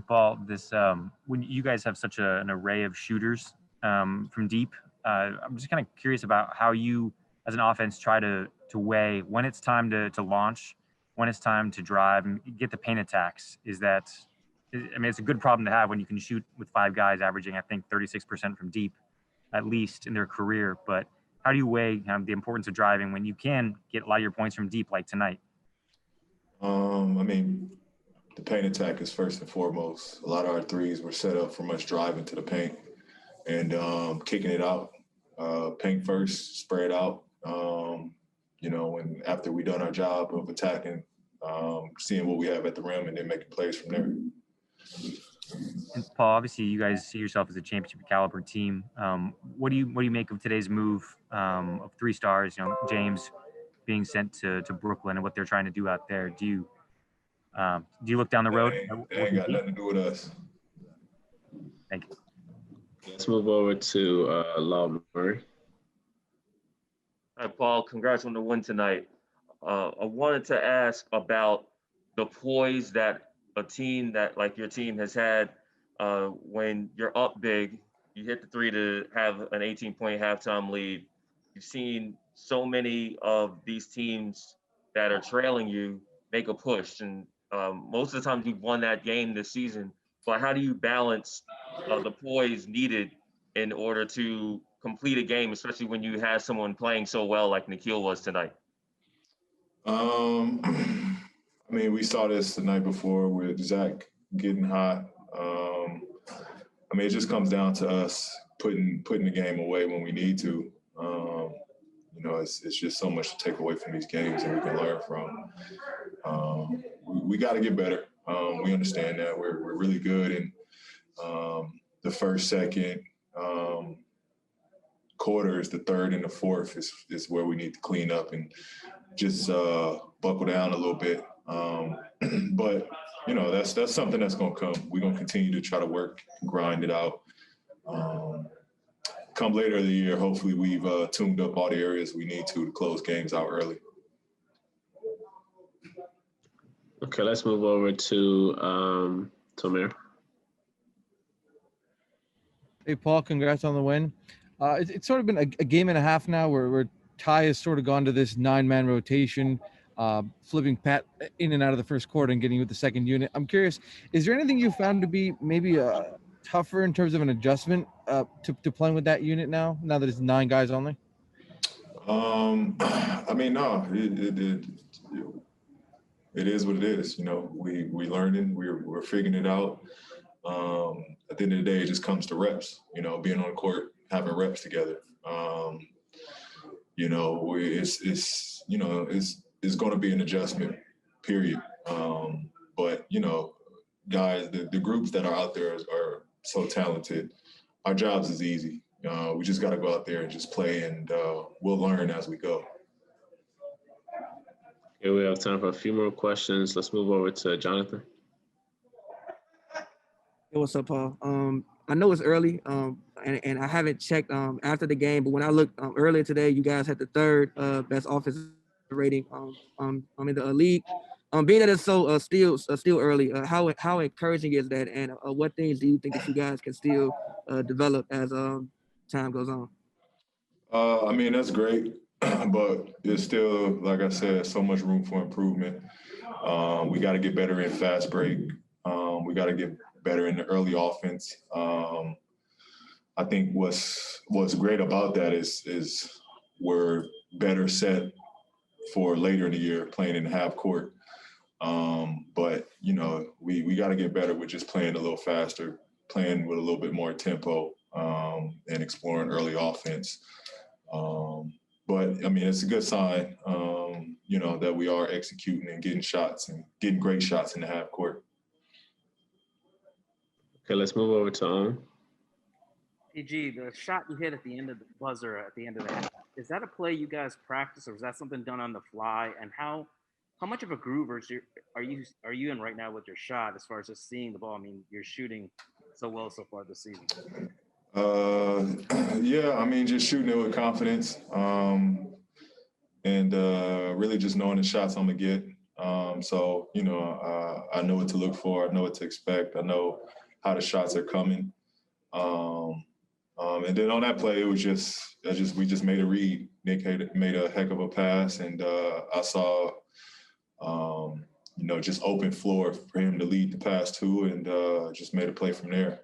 Paul, this when you guys have such an array of shooters from deep, I'm just kind of curious about how you, as an offense, try to weigh when it's time to launch, when it's time to drive and get the paint attacks. I mean, it's a good problem to have when you can shoot with 5 guys averaging, I think, 36% from deep, at least in their career. But how do you weigh the importance of driving when you can get a lot of your points from deep, like tonight? I mean, the paint attack is first and foremost. A lot of our threes were set up from us driving to the paint and kicking it out. Paint first, spray it out. And after we done our job of attacking, seeing what we have at the rim and then making plays from there. And Paul, obviously, you guys see yourself as a championship caliber team. What do you make of today's move of 3 stars? James being sent to Brooklyn and what they're trying to do out there. Do you look down the road? That ain't got nothing to do with us. Thank you. Let's move over to Law Murray. Hi, Paul. Congrats on the win tonight. I wanted to ask about the poise that a team that like your team has had when you're up big, you hit the 3 to have an 18-point halftime lead. You've seen so many of these teams that are trailing you make a push, and most of the times you've won that game this season. But how do you balance the poise needed in order to complete a game, especially when you have someone playing so well like Nikhil was tonight? I mean, we saw this the night before with Zach getting hot. It just comes down to us putting the game away when we need to. It's just so much to take away from these games that we can learn from. We got to get better. We understand that we're really good in the first, second quarters. The third and the fourth is where we need to clean up and just buckle down a little bit. But that's something that's gonna come. We're gonna continue to try to work, grind it out. Come later in the year, hopefully we've tuned up all the areas we need to close games out early. Okay, let's move over to Tomer. Hey, Paul, congrats on the win. It's sort of been a game and a half now where Ty has sort of gone to this 9-man rotation, flipping Pat in and out of the first quarter and getting with the second unit. I'm curious, is there anything you found to be maybe tougher in terms of an adjustment to playing with that unit now that it's 9 guys only? No, it is what it is. We learning, we're figuring it out. At the end of the day, it just comes to reps. Being on the court, having reps together. It's going to be an adjustment, period. But guys, the groups that are out there are so talented. Our jobs is easy. We just got to go out there and just play, and we'll learn as we go. Okay, we have time for a few more questions. Let's move over to Jonathan. Hey, what's up, Paul? I know it's early, and I haven't checked after the game, but when I looked earlier today, you guys had the 3rd best offensive rating in the league. Being that it's so still early, how encouraging is that, and what things do you think that you guys can still develop as time goes on? That's great, but there's still, like I said, so much room for improvement. We got to get better in fast break. We got to get better in the early offense. I think what's great about that is we're better set for later in the year playing in half court. But we got to get better with just playing a little faster, playing with a little bit more tempo, and exploring early offense. But it's a good sign, that we are executing and getting shots and getting great shots in the half court. Okay, let's move over to PG, the shot you hit at the end of the buzzer at the end of the half, is that a play you guys practice, or is that something done on the fly? And how much of a groove are you in right now with your shot as far as just seeing the ball? You're shooting so well so far this season. Just shooting it with confidence, and really just knowing the shots I'm gonna get. So, you know, I know what to look for. I know what to expect. I know how the shots are coming. And then on that play, it was we just made a read. Nick made a heck of a pass, and I saw, you know, just open floor for him to lead the pass to, and just made a play from there.